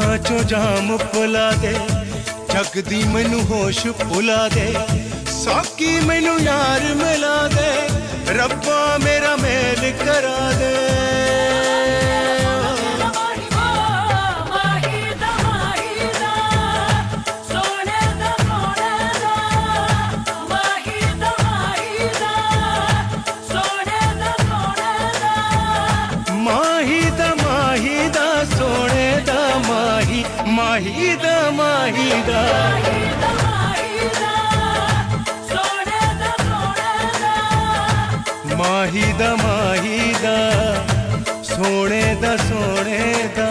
ਅੱਖਾਂ ਚੋਂ ਜਾਮ ਭੁਲਾ ਦੇ, ਜਗਦੀ ਮੈਨੂੰ ਹੋਸ਼ ਭੁਲਾ ਦੇ, ਸਾਕੀ ਮੈਨੂੰ ਯਾਰ ਮਿਲਾ ਦੇ, ਰੱਬਾ ਮੇਰਾ ਮੇਲ ਕਰਾ ਦੇ। ਮਾਹੀ ਦਾ ਮਾਹੀ ਦਾ ਮਾਹੀ ਦਾ ਮਾਹੀ ਦਾ ਸੋਹਣੇ ਦਾ ਸੋਹਣੇ ਦਾ।